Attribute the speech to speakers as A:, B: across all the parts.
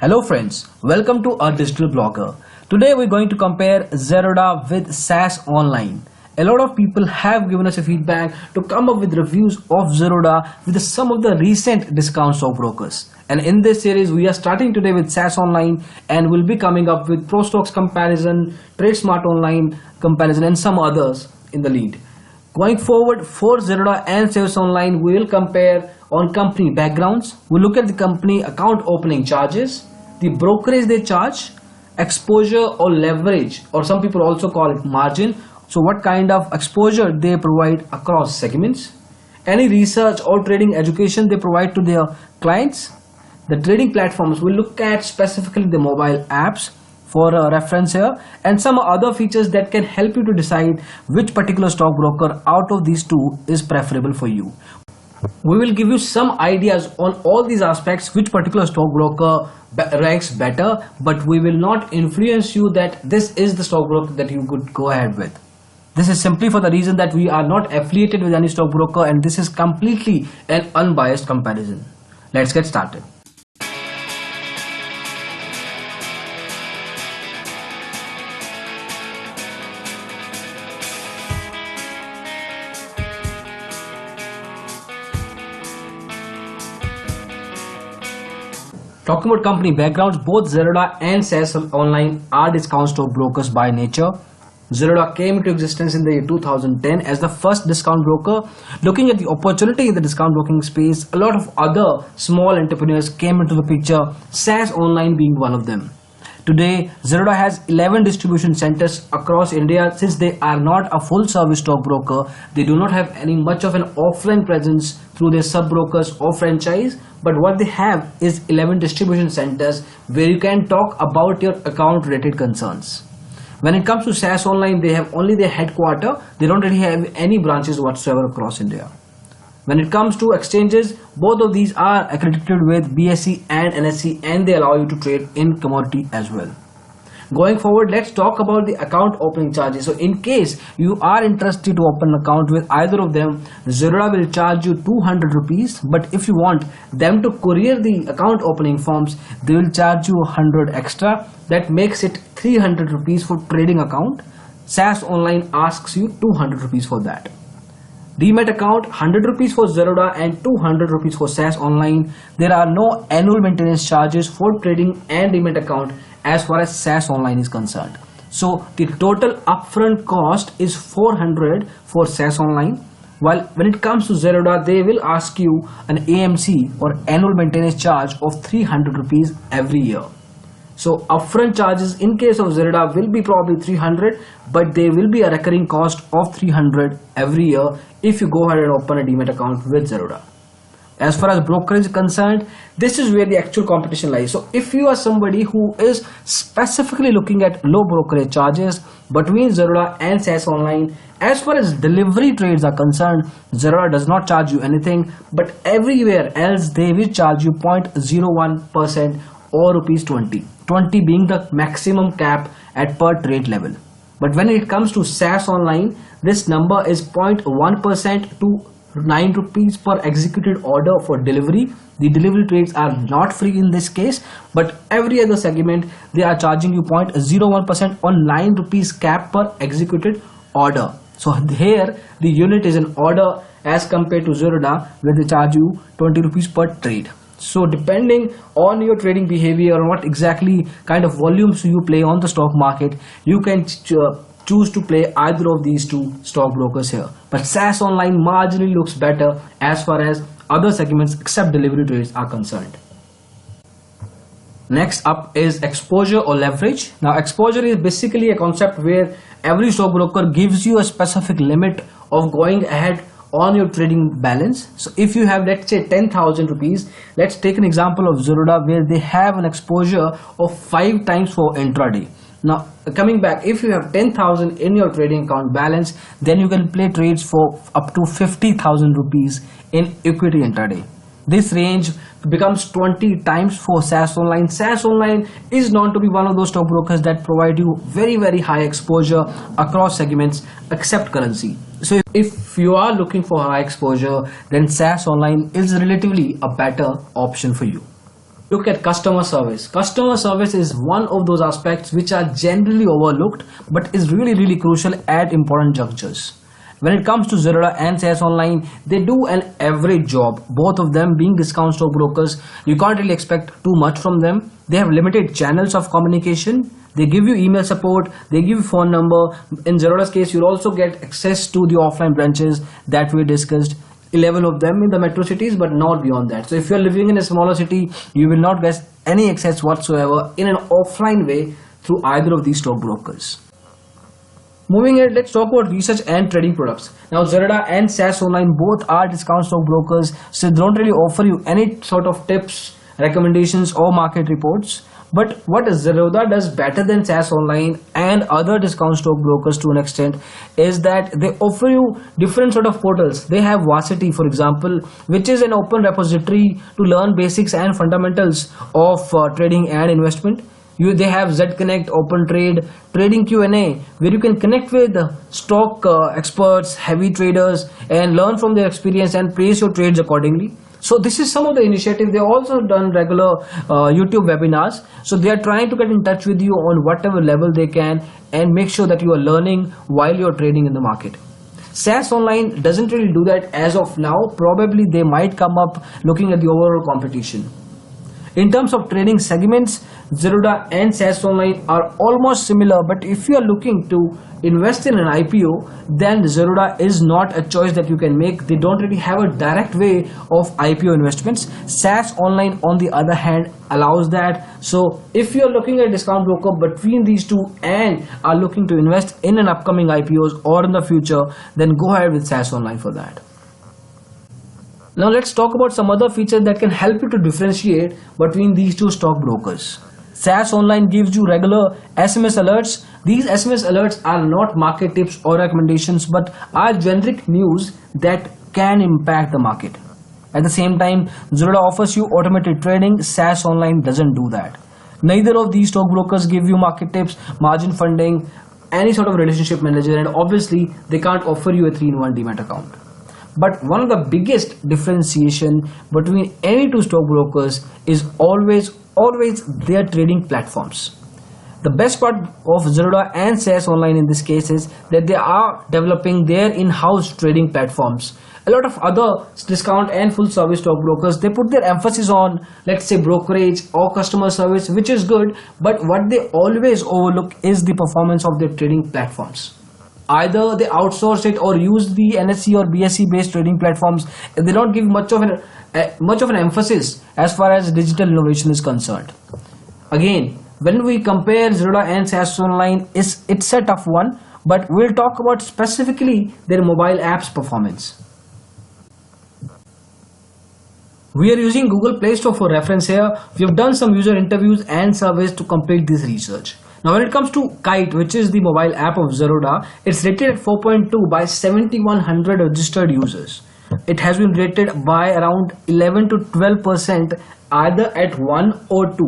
A: Hello friends, welcome to our digital blogger. Today we're going to compare Zerodha with SAS Online. A lot of people have given us a feedback to come up with reviews of Zerodha with some of the recent discount stockbrokers. And in this series we are starting today with SAS Online and we'll be coming up with Pro Stocks comparison, Trade Smart Online comparison and some others in the lead. Going forward for Zerodha and SAS Online, we will compare on company backgrounds. We'll look at the company account opening charges, the brokerage they charge, exposure or leverage, or some people also call it margin. So what kind of exposure they provide across segments, any research or trading education they provide to their clients, the trading platforms. We'll look at specifically the mobile apps for a reference here, and some other features that can help you to decide which particular stockbroker out of these two is preferable for you. We will give you some ideas on all these aspects, which particular stockbroker ranks better, but we will not influence you that this is the stockbroker that you could go ahead with. This is simply for the reason that we are not affiliated with any stockbroker and this is completely an unbiased comparison. Let's get started. Talking about company backgrounds, both Zerodha and SAS Online are discount stockbrokers by nature. Zerodha came into existence in the year 2010 as the first discount broker. Looking at the opportunity in the discount broking space, a lot of other small entrepreneurs came into the picture, SAS Online being one of them. Today, Zerodha has 11 distribution centers across India. Since they are not a full service stockbroker, they do not have any much of an offline presence through their sub-brokers or franchise. But what they have is 11 distribution centers where you can talk about your account related concerns. When it comes to SAS Online, they have only their headquarters. They don't really have any branches whatsoever across India. When it comes to exchanges, both of these are accredited with BSE and NSE and they allow you to trade in commodity as well. Going forward, let's talk about the account opening charges. So in case you are interested to open an account with either of them, Zerodha will charge you 200 rupees. But if you want them to courier the account opening forms, they will charge you 100 extra. That makes it 300 rupees for trading account. SAS Online asks you 200 rupees for that. Demat account 100 rupees for Zerodha and 200 rupees for SAS Online. There are no annual maintenance charges for trading and demat account as far as SAS Online is concerned. So the total upfront cost is 400 for SAS Online, while when it comes to Zerodha, they will ask you an AMC or annual maintenance charge of 300 rupees every year. So upfront charges in case of Zerodha will be probably 300, but there will be a recurring cost of 300 every year if you go ahead and open a demat account with Zerodha. As far as brokerage is concerned, this is where the actual competition lies. So if you are somebody who is specifically looking at low brokerage charges between Zerodha and SAS Online, as far as delivery trades are concerned, Zerodha does not charge you anything, but everywhere else they will charge you 0.01% or rupees 20 being the maximum cap at per trade level. But when it comes to SAS Online, this number is 0.1% to 9 rupees per executed order for delivery. The delivery trades are not free in this case, but every other segment they are charging you 0.01% on 9 rupees cap per executed order. So here the unit is an order as compared to Zerodha where they charge you 20 rupees per trade. So depending on your trading behavior or what exactly kind of volumes you play on the stock market, you can choose to play either of these two stockbrokers here. But SAS Online marginally looks better as far as other segments except delivery trades are concerned. Next up is exposure or leverage. Now exposure is basically a concept where every stockbroker gives you a specific limit of going ahead on your trading balance. So if you have, let's say, 10,000 rupees, let's take an example of Zerodha where they have an exposure of 5 times for intraday. Now coming back, if you have 10,000 in your trading account balance, then you can play trades for up to 50,000 rupees in equity intraday. This range becomes 20 times for SAS Online. SAS Online is known to be one of those stockbrokers that provide you very high exposure across segments except currency. So if you are looking for high exposure, then SAS Online is relatively a better option for you. Look at customer service. Customer service is one of those aspects which are generally overlooked but is really crucial at important junctures. When it comes to Zerodha and SAS Online, they do an average job. Both of them being discount stockbrokers, you can't really expect too much from them. They have limited channels of communication. They give you email support, they give you phone number. In Zerodha's case, you'll also get access to the offline branches that we discussed. 11 of them in the metro cities, but not beyond that. So if you're living in a smaller city, you will not get any access whatsoever in an offline way through either of these stockbrokers. Moving ahead, let's talk about research and trading products. Now, Zerodha and SAS Online both are discount stockbrokers, so they don't really offer you any sort of tips, recommendations or market reports. But what Zerodha does better than SAS Online and other discount stockbrokers to an extent is that they offer you different sort of portals. They have Varsity, for example, which is an open repository to learn basics and fundamentals of trading and investment. They have Z Connect, Open Trade, Trading Q&A, where you can connect with stock experts, heavy traders, and learn from their experience and place your trades accordingly. So this is some of the initiatives. They also done regular YouTube webinars. So they are trying to get in touch with you on whatever level they can and make sure that you are learning while you are trading in the market. SAS Online doesn't really do that as of now. Probably they might come up looking at the overall competition. In terms of trading segments, Zerodha and SAS Online are almost similar, but if you are looking to invest in an IPO, then Zerodha is not a choice that you can make. They don't really have a direct way of IPO investments. SAS Online, on the other hand, allows that. So if you are looking at a discount broker between these two and are looking to invest in an upcoming IPOs or in the future, then go ahead with SAS Online for that. Now let's talk about some other features that can help you to differentiate between these two stockbrokers. SAS Online gives you regular SMS alerts. These SMS alerts are not market tips or recommendations, but are generic news that can impact the market. At the same time, Zerodha offers you automated trading. SAS Online doesn't do that. Neither of these stockbrokers give you market tips, margin funding, any sort of relationship manager, and obviously they can't offer you a 3-in-1 Demat account. But one of the biggest differentiation between any two stockbrokers is always their trading platforms. The best part of Zerodha and SAS Online in this case is that they are developing their in-house trading platforms. A lot of other discount and full service stockbrokers, they put their emphasis on, let's say, brokerage or customer service, which is good, but what they always overlook is the performance of their trading platforms. Either they outsource it or use the NSE or BSE based trading platforms. They don't give much of an emphasis as far as digital innovation is concerned. Again, when we compare Zerodha and SAS Online, it's a tough one, but we'll talk about specifically their mobile apps performance. We are using Google Play Store for reference here. We have done some user interviews and surveys to complete this research. Now when it comes to Kite, which is the mobile app of Zerodha, it's rated at 4.2 by 7,100 registered users. It has been rated by around 11 to 12%, either at 1 or 2,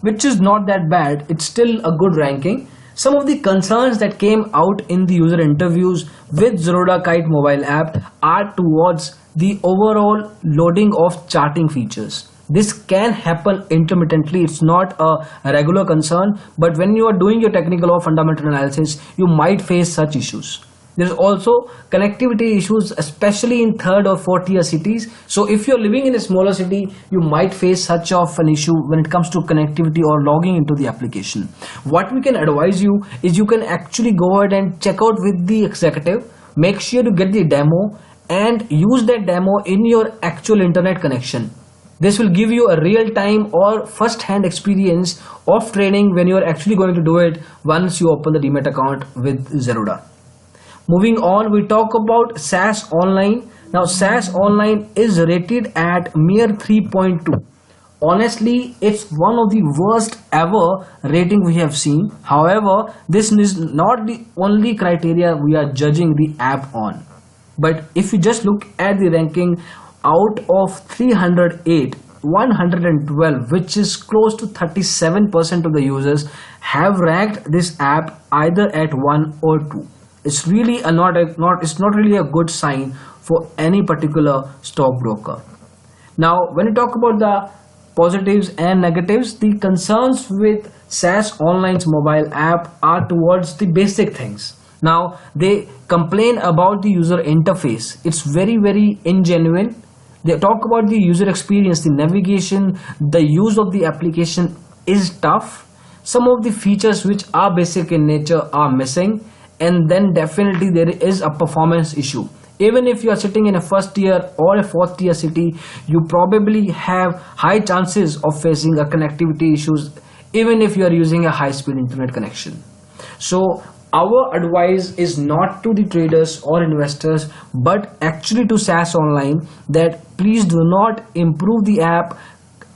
A: which is not that bad. It's still a good ranking. Some of the concerns that came out in the user interviews with Zerodha Kite mobile app are towards the overall loading of charting features. This can happen intermittently. It's not a regular concern, but when you are doing your technical or fundamental analysis, you might face such issues. There's also connectivity issues, especially in 3rd or 4th tier cities. So if you're living in a smaller city, you might face such of an issue when it comes to connectivity or logging into the application. What we can advise you is you can actually go ahead and check out with the executive. Make sure to get the demo and use that demo in your actual internet connection. This will give you a real-time or first-hand experience of trading when you are actually going to do it once you open the Demat account with Zerodha. Moving on, we talk about SAS Online. Now, SAS Online is rated at mere 3.2. Honestly, it's one of the worst ever rating we have seen. However, this is not the only criteria we are judging the app on. But if you just look at the ranking, out of 308, 112, which is close to 37% of the users have ranked this app either at 1 or 2. It's really it's not really a good sign for any particular stockbroker. Now, when you talk about the positives and negatives. The concerns with SAS Online's mobile app are towards the basic things. Now they complain about the user interface. It's very ingenuine. They talk about the user experience, the navigation, the use of the application is tough. Some of the features which are basic in nature are missing, and then definitely there is a performance issue. Even if you are sitting in a first tier or a fourth tier city, you probably have high chances of facing a connectivity issues even if you are using a high speed internet connection. So our advice is not to the traders or investors, but actually to SAS Online, that please do not improve the app.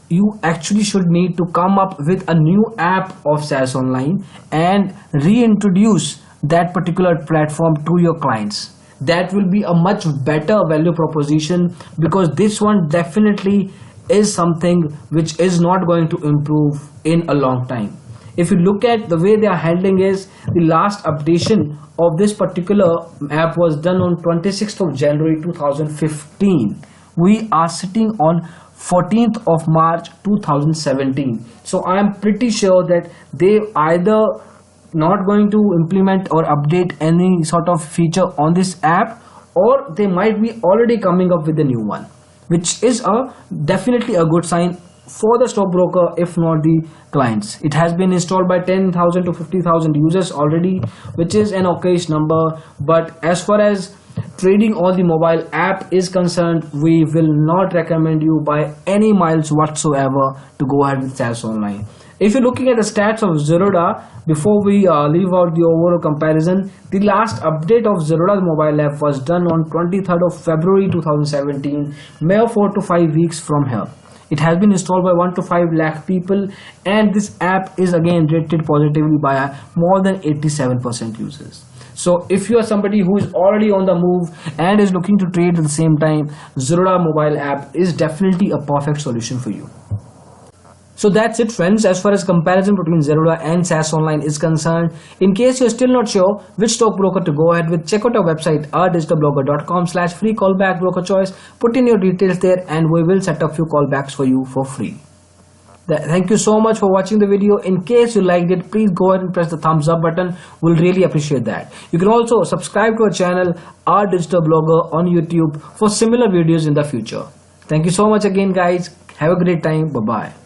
A: You actually should need to come up with a new app of SAS Online and reintroduce that particular platform to your clients. That will be a much better value proposition, because this one definitely is something which is not going to improve in a long time. If you look at the way they are handling is, the last updation of this particular app was done on 26th of January 2015. We are sitting on 14th of March 2017. So I am pretty sure that they either not going to implement or update any sort of feature on this app, or they might be already coming up with a new one, which is definitely a good sign for the stockbroker, if not the clients. It has been installed by 10,000 to 50,000 users already, which is an okayish number. But as far as trading on the mobile app is concerned, we will not recommend you by any miles whatsoever to go ahead with SAS Online. If you're looking at the stats of Zerodha, before we leave out the overall comparison, the last update of Zerodha's mobile app was done on 23rd of February 2017, mere 4 to 5 weeks from here. It has been installed by 1 to 5 lakh people, and this app is again rated positively by more than 87% users. So if you are somebody who is already on the move and is looking to trade at the same time, Zerodha mobile app is definitely a perfect solution for you. So that's it, friends, as far as comparison between Zerodha and SAS Online is concerned. In case you're still not sure which stockbroker to go ahead with, check out our website ourdigitalblogger.com/free callback broker choice. Put in your details there and we will set up few callbacks for you for free. Thank you so much for watching the video. In case you liked it, please go ahead and press the thumbs up button. We'll really appreciate that. You can also subscribe to our channel, Our Digital Blogger, on YouTube for similar videos in the future. Thank you so much again, guys. Have a great time. Bye-bye.